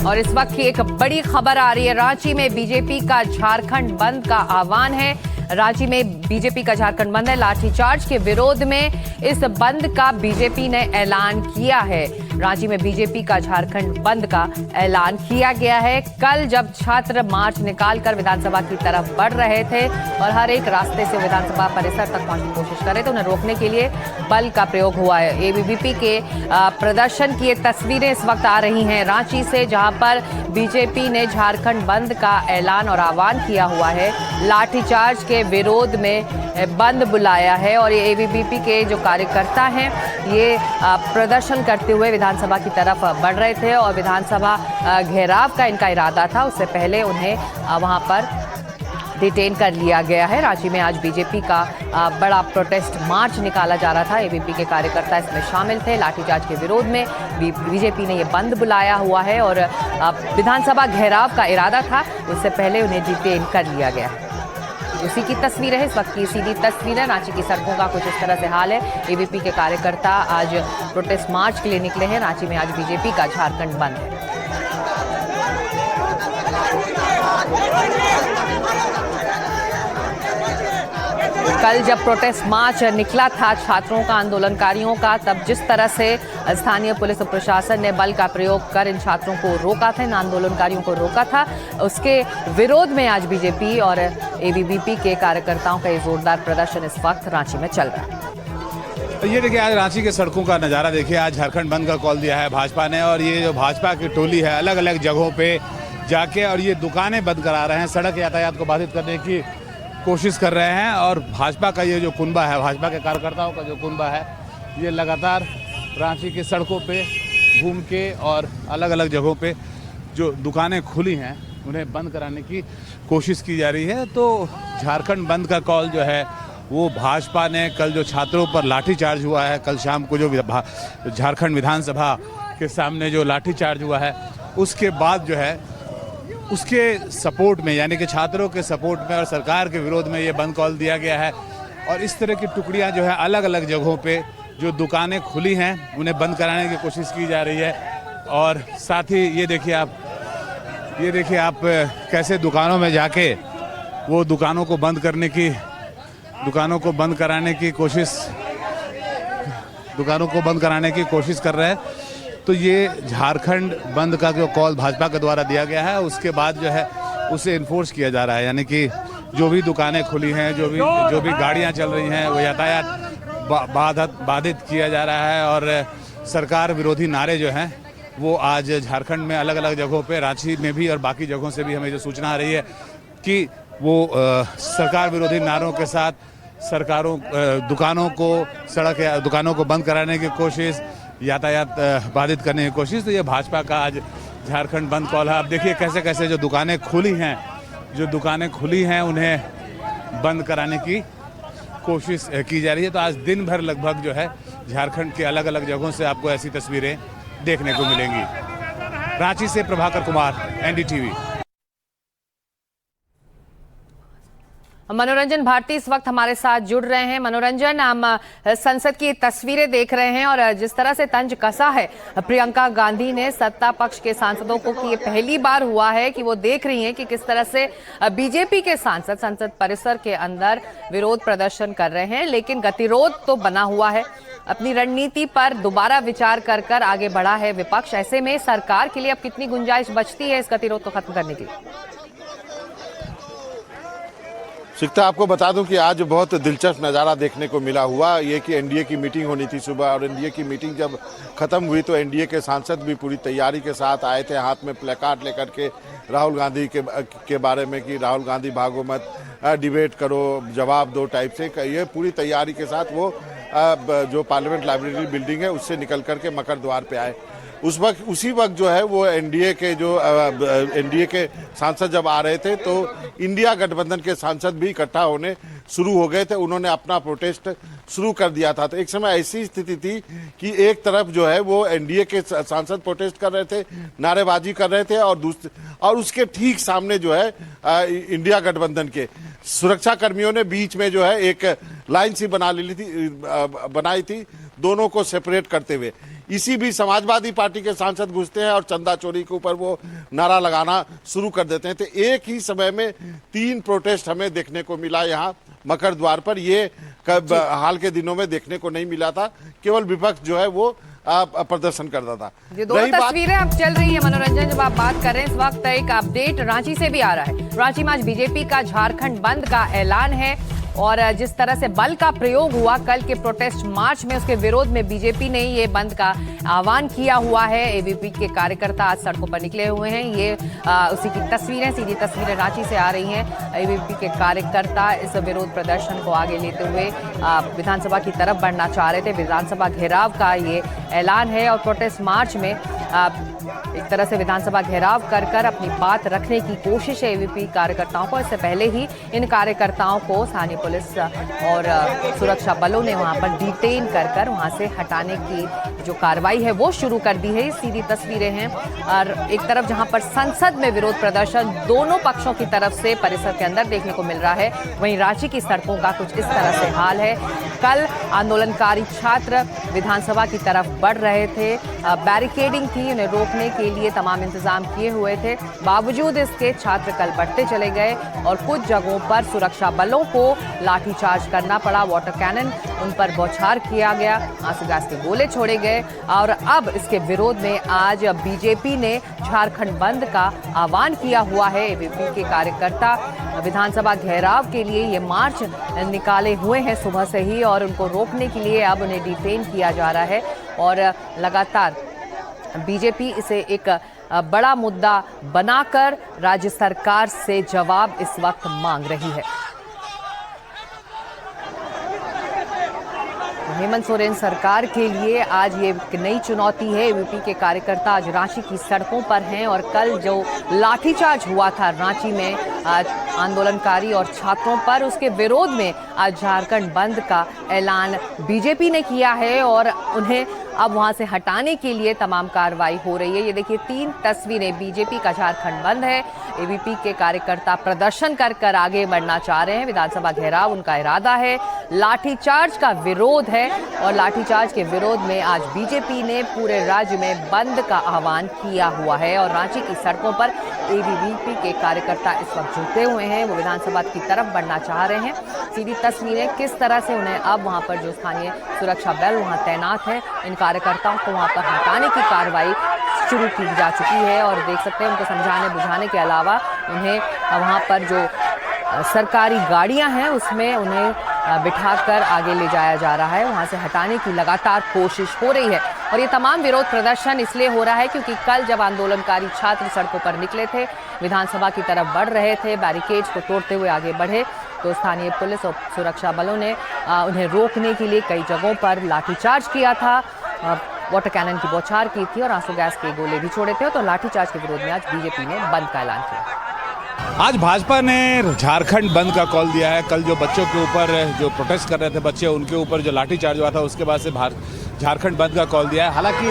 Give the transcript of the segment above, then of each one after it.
और इस वक्त की एक बड़ी खबर आ रही है। रांची में बीजेपी का झारखंड बंद का आह्वान है। रांची में बीजेपी का झारखंड बंद है। लाठीचार्ज के विरोध में इस बंद का बीजेपी ने ऐलान किया है। रांची में बीजेपी का झारखंड बंद का ऐलान किया गया है। कल जब छात्र मार्च निकालकर विधानसभा की तरफ बढ़ रहे थे और हर एक रास्ते से विधानसभा परिसर तक पहुंचने की कोशिश कर रहे थे, उन्हें रोकने के लिए बल का प्रयोग हुआ है। एबीवीपी के प्रदर्शन की तस्वीरें इस वक्त आ रही हैं रांची से, जहां पर बीजेपी ने झारखंड बंद का ऐलान और आह्वान किया हुआ है। लाठीचार्ज के विरोध में बंद बुलाया है और ये एबीवीपी के जो कार्यकर्ता हैं ये प्रदर्शन करते हुए विधानसभा की तरफ बढ़ रहे थे और विधानसभा घेराव का इनका इरादा था। उससे पहले उन्हें वहां पर डिटेन कर लिया गया है। रांची में आज बीजेपी का बड़ा प्रोटेस्ट मार्च निकाला जा रहा था। एबीवीपी के कार्यकर्ता इसमें शामिल थे। लाठीचार्ज के विरोध में बीजेपी ने ये बंद बुलाया हुआ है और विधानसभा घेराव का इरादा था, उससे पहले उन्हें डिटेन कर लिया गया है। उसी की तस्वीर है, इस वक्त की सीधी तस्वीर है। रांची की सड़कों का कुछ इस तरह से हाल है। एबीवीपी के कार्यकर्ता आज प्रोटेस्ट मार्च के लिए निकले हैं। रांची में आज बीजेपी का झारखंड बंद है। कल जब प्रोटेस्ट मार्च निकला था छात्रों का, आंदोलनकारियों का, तब जिस तरह से स्थानीय पुलिस और प्रशासन ने बल का प्रयोग कर इन छात्रों को रोका था, इन आंदोलनकारियों को रोका था, उसके विरोध में आज बीजेपी और एबीवीपी के कार्यकर्ताओं का ये जोरदार प्रदर्शन इस वक्त रांची में चल रहा है। ये देखिए, आज रांची के सड़कों का नज़ारा देखिए। आज झारखंड बंद का कॉल दिया है भाजपा ने और ये जो भाजपा की टोली है अलग अलग जगहों पे जाके और ये दुकानें बंद करा रहे हैं, सड़क यातायात को बाधित करने की कोशिश कर रहे हैं। और भाजपा का ये जो कुनबा है, भाजपा के कार्यकर्ताओं का जो कुनबा है, ये लगातार रांची की सड़कों पे घूम के और अलग अलग जगहों पे जो दुकानें खुली हैं उन्हें बंद कराने की कोशिश की जा रही है। तो झारखंड बंद का कॉल जो है वो भाजपा ने, कल जो छात्रों पर लाठीचार्ज हुआ है, कल शाम को जो झारखंड विधानसभा के सामने जो लाठीचार्ज हुआ है, उसके बाद जो है उसके सपोर्ट में, यानी कि छात्रों के सपोर्ट में और सरकार के विरोध में ये बंद कॉल दिया गया है। और इस तरह की टुकड़ियां जो है अलग अलग जगहों पे जो दुकानें खुली हैं उन्हें बंद कराने की कोशिश की जा रही है। और साथ ही ये देखिए आप कैसे दुकानों में जाके वो दुकानों को बंद कराने की कोशिश कर रहे हैं। तो ये झारखंड बंद का जो कॉल भाजपा के द्वारा दिया गया है, उसके बाद जो है उसे इन्फोर्स किया जा रहा है, यानी कि जो भी दुकानें खुली हैं, जो भी गाड़ियां चल रही हैं, वो यातायात बाधित किया जा रहा है। और सरकार विरोधी नारे जो हैं वो आज झारखंड में अलग अलग जगहों पे, रांची में भी और बाकी जगहों से भी हमें जो सूचना आ रही है कि वो सरकार विरोधी नारों के साथ दुकानों को बंद कराने की कोशिश, यातायात बाधित करने की कोशिश। तो ये भाजपा का आज झारखंड बंद कॉल है। आप देखिए कैसे कैसे जो दुकानें खुली हैं उन्हें बंद कराने की कोशिश की जा रही है। तो आज दिन भर लगभग जो है झारखंड के अलग अलग जगहों से आपको ऐसी तस्वीरें देखने को मिलेंगी। रांची से प्रभाकर कुमार, एनडीटीवी। मनोरंजन भारती इस वक्त हमारे साथ जुड़ रहे हैं। मनोरंजन, हम संसद की तस्वीरें देख रहे हैं और जिस तरह से तंज कसा है प्रियंका गांधी ने सत्ता पक्ष के सांसदों को कि ये पहली बार हुआ है कि वो देख रही हैं कि किस तरह से बीजेपी के सांसद संसद परिसर के अंदर विरोध प्रदर्शन कर रहे हैं, लेकिन गतिरोध तो बना हुआ है। अपनी रणनीति पर दोबारा विचार कर आगे बढ़ा है विपक्ष। ऐसे में सरकार के लिए अब कितनी गुंजाइश बचती है इस गतिरोध को खत्म करने के लिए? शिक्षा, आपको बता दूं कि आज बहुत दिलचस्प नज़ारा देखने को मिला हुआ ये कि एनडीए की मीटिंग होनी थी सुबह, और एनडीए की मीटिंग जब खत्म हुई तो एनडीए के सांसद भी पूरी तैयारी के साथ आए थे, हाथ में प्लेकार्ड लेकर के राहुल गांधी के बारे में कि राहुल गांधी भागो मत, डिबेट करो, जवाब दो टाइप से। ये पूरी तैयारी के साथ वो जो पार्लियामेंट लाइब्रेरी बिल्डिंग है उससे निकल करके मकर द्वार पे आए। उसी वक्त जो है वो एनडीए के सांसद जब आ रहे थे तो इंडिया गठबंधन के सांसद भी इकट्ठा होने शुरू हो गए थे। उन्होंने अपना प्रोटेस्ट शुरू कर दिया था। तो एक समय ऐसी स्थिति थी कि एक तरफ जो है वो एनडीए के सांसद प्रोटेस्ट कर रहे थे, नारेबाजी कर रहे थे, और उसके ठीक सामने जो है इंडिया गठबंधन के सुरक्षा कर्मियों ने बीच में जो है एक लाइन सी बनाई थी दोनों को सेपरेट करते हुए। इसी बीच समाजवादी पार्टी के सांसद घुसते हैं और चंदा चोरी के ऊपर वो नारा लगाना शुरू कर देते हैं। तो एक ही समय में 3 प्रोटेस्ट हमें देखने को मिला यहाँ मकर द्वार पर। ये हाल के दिनों में देखने को नहीं मिला था, केवल विपक्ष जो है वो प्रदर्शन करता था। ये दो तस्वीरें अब चल रही है मनोरंजन, जब आप बात कर रहे हैं इस वक्त एक अपडेट रांची से भी आ रहा है। रांची में आज बीजेपी का झारखंड बंद का ऐलान है और जिस तरह से बल का प्रयोग हुआ कल के प्रोटेस्ट मार्च में, उसके विरोध में बीजेपी ने ये बंद का आह्वान किया हुआ है। एबीपी के कार्यकर्ता आज सड़कों पर निकले हुए हैं। ये उसी की तस्वीरें, सीधी तस्वीरें रांची से आ रही हैं। एबीपी के कार्यकर्ता इस विरोध प्रदर्शन को आगे लेते हुए विधानसभा की तरफ बढ़ना चाह रहे थे। विधानसभा घेराव का ये ऐलान है और प्रोटेस्ट मार्च में एक तरह से विधानसभा घेराव कर कर अपनी बात रखने की कोशिश है एबीपी कार्यकर्ताओं को। इससे पहले ही इन कार्यकर्ताओं को स्थानीय पुलिस और सुरक्षा बलों ने वहां पर डिटेन कर कर वहां से हटाने की जो कार्रवाई है वो शुरू कर दी है। सीधी तस्वीरें हैं और एक तरफ जहां पर संसद में विरोध प्रदर्शन दोनों पक्षों की तरफ से परिसर के अंदर देखने को मिल रहा है, वहीं रांची की सड़कों का कुछ इस तरह से हाल है। कल आंदोलनकारी छात्र विधानसभा की तरफ बढ़ रहे थे, बैरिकेडिंग थी, उन्हें रोकने के लिए तमाम इंतजाम किए हुए थे। बावजूद इसके छात्र कल बढ़ते चले गए और कुछ जगहों पर सुरक्षा बलों को लाठीचार्ज करना पड़ा। वाटर कैनन उन पर बौछार किया गया, आंसू गैस के गोले छोड़े गए और अब इसके विरोध में आज बीजेपी ने झारखंड बंद का आह्वान किया हुआ है। एबीपी के कार्यकर्ता विधानसभा घेराव के लिए ये मार्च निकाले हुए हैं सुबह से ही और उनको रोकने के लिए अब उन्हें डिटेन किया जा रहा है और लगातार बीजेपी इसे एक बड़ा मुद्दा बनाकर राज्य सरकार से जवाब इस वक्त मांग रही है। हेमंत सोरेन सरकार के लिए आज ये एक नई चुनौती है। एबीपी के कार्यकर्ता आज रांची की सड़कों पर हैं और कल जो लाठीचार्ज हुआ था रांची में आंदोलनकारी और छात्रों पर, उसके विरोध में आज झारखंड बंद का ऐलान बीजेपी ने किया है और उन्हें अब वहां से हटाने के लिए तमाम कार्रवाई हो रही है। ये देखिए 3 तस्वीरें, बीजेपी का झारखंड बंद है। एबीपी के कार्यकर्ता प्रदर्शन कर कर आगे बढ़ना चाह रहे हैं, विधानसभा घेराव उनका इरादा है। लाठीचार्ज का विरोध है और लाठीचार्ज के विरोध में आज बीजेपी ने पूरे राज्य में बंद का आह्वान किया हुआ है और रांची की सड़कों पर एबीवीपी के कार्यकर्ता इस वक्त जुटे हुए हैं, वो विधानसभा की तरफ बढ़ना चाह रहे हैं। सीधी तस्वीरें किस तरह से उन्हें अब वहां पर जो स्थानीय सुरक्षा बल वहां तैनात है, इन कार्यकर्ताओं को वहां पर हटाने की कार्रवाई शुरू की जा चुकी है और देख सकते हैं उनको समझाने बुझाने के अलावा उन्हें वहां पर जो सरकारी गाड़ियां हैं उसमें उन्हें बिठाकर आगे ले जाया जा रहा है। वहां से हटाने की लगातार कोशिश हो रही है और ये तमाम विरोध प्रदर्शन इसलिए हो रहा है क्योंकि कल जब आंदोलनकारी छात्र सड़कों पर निकले थे, विधानसभा की तरफ बढ़ रहे थे, बैरिकेड्स को तोड़ते हुए आगे बढ़े, तो स्थानीय पुलिस और सुरक्षा बलों ने उन्हें रोकने के लिए कई जगहों पर लाठीचार्ज किया था, वाटर कैनन की बौछार की थी और आंसू गैस के गोले भी छोड़े थे। तो लाठीचार्ज के विरोध में आज बीजेपी ने बंद का ऐलान किया। आज भाजपा ने झारखंड बंद का कॉल दिया है। कल जो बच्चों के ऊपर जो प्रोटेस्ट कर रहे थे बच्चे, उनके ऊपर जो लाठीचार्ज हुआ था उसके बाद से झारखंड बंद का कॉल दिया है। हालांकि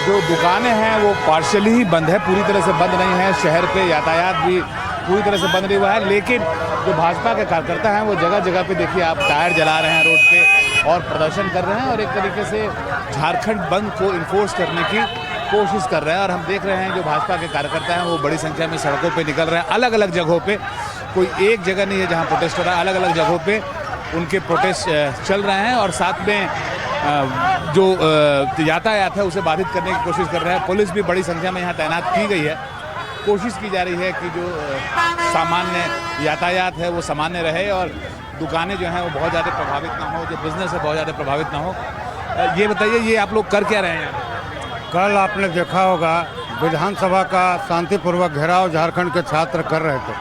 जो दुकानें हैं वो पार्शियली ही बंद है, पूरी तरह से बंद नहीं है। शहर पे यातायात भी पूरी तरह से बंद नहीं हुआ है, लेकिन जो भाजपा के कार्यकर्ता हैं वो जगह जगह पे देखिए आप टायर जला रहे हैं रोड पे और प्रदर्शन कर रहे हैं और एक तरीके से झारखंड बंद को इन्फोर्स करने की कोशिश कर रहे हैं। और हम देख रहे हैं जो भाजपा के कार्यकर्ता हैं वो बड़ी संख्या में सड़कों पे निकल रहे हैं, अलग अलग जगहों पे। कोई एक जगह नहीं है जहां प्रोटेस्ट हो रहा है, अलग अलग जगहों पे उनके प्रोटेस्ट चल रहे हैं और साथ में जो यातायात है उसे बाधित करने की कोशिश कर रहे हैं। पुलिस भी बड़ी संख्या में यहाँ तैनात की गई है। कोशिश की जा रही है कि जो सामान्य यातायात है वो सामान्य रहे और दुकानें जो हैं वो बहुत ज़्यादा प्रभावित ना हो, जो बिजनेस है बहुत ज़्यादा प्रभावित ना हो। ये बताइए, ये आप लोग कर क्या रहे हैं? कल आपने देखा होगा विधानसभा का शांतिपूर्वक घेराव झारखंड के छात्र कर रहे थे।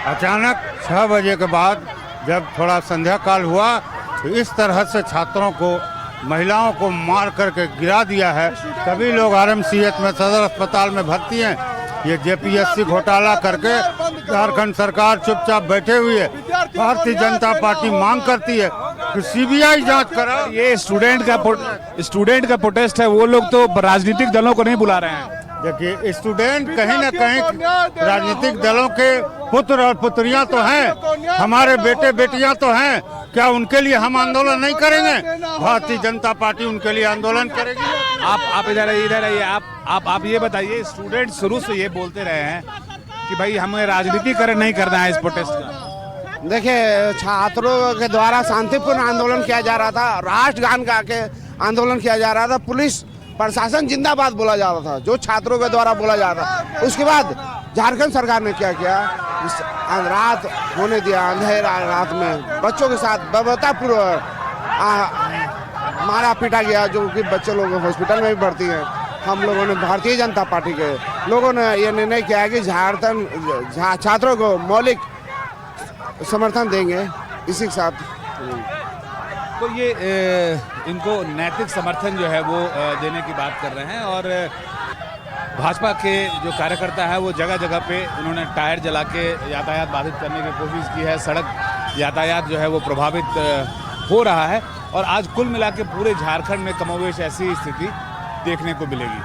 अचानक 6 बजे के बाद जब थोड़ा संध्या काल हुआ तो इस तरह से छात्रों को, महिलाओं को मार करके गिरा दिया है। सभी लोग आरएमसीएच में, सदर अस्पताल में भर्ती हैं। ये जेपीएससी घोटाला करके झारखंड सरकार चुपचाप बैठे हुई है। भारतीय जनता पार्टी मांग करती है कि सीबीआई जांच करा। ये स्टूडेंट का प्रोटेस्ट है, वो लोग तो राजनीतिक दलों को नहीं बुला रहे हैं। देखिए, स्टूडेंट कहीं न कहीं राजनीतिक दलों के पुत्र और पुत्रियां तो हैं, हमारे बेटे बेटियां तो हैं, क्या उनके लिए हम आंदोलन नहीं करेंगे? भारतीय जनता पार्टी उनके लिए आंदोलन करेगी। आप इधर आइए। आप ये बताइए, स्टूडेंट शुरू से ये बोलते रहे हैं कि भाई हमें राजनीतिकरण नहीं करना है इस प्रोटेस्ट का। देखिए, छात्रों के द्वारा शांतिपूर्ण आंदोलन किया जा रहा था, राष्ट्रगान गा के आंदोलन किया जा रहा था, पुलिस प्रशासन जिंदाबाद बोला जा रहा था, जो छात्रों के द्वारा बोला जा रहा था। उसके बाद झारखंड सरकार ने क्या किया, इस रात होने दिया, अंधेरा रात में बच्चों के साथ बर्बरतापूर्वक मारा पीटा गया, जो कि बच्चे लोग हॉस्पिटल में भी भर्ती हैं। हम लोगों ने, भारतीय जनता पार्टी के लोगों ने ये निर्णय किया है कि झारखंड छात्रों को मौलिक समर्थन देंगे। इसी के साथ तो ये इनको नैतिक समर्थन जो है वो देने की बात कर रहे हैं। और भाजपा के जो कार्यकर्ता है वो जगह जगह पे उन्होंने टायर जला के यातायात बाधित करने की कोशिश की है। सड़क यातायात जो है वो प्रभावित हो रहा है। और आज कुल मिला के पूरे झारखंड में कमोवेश ऐसी स्थिति देखने को मिलेगी।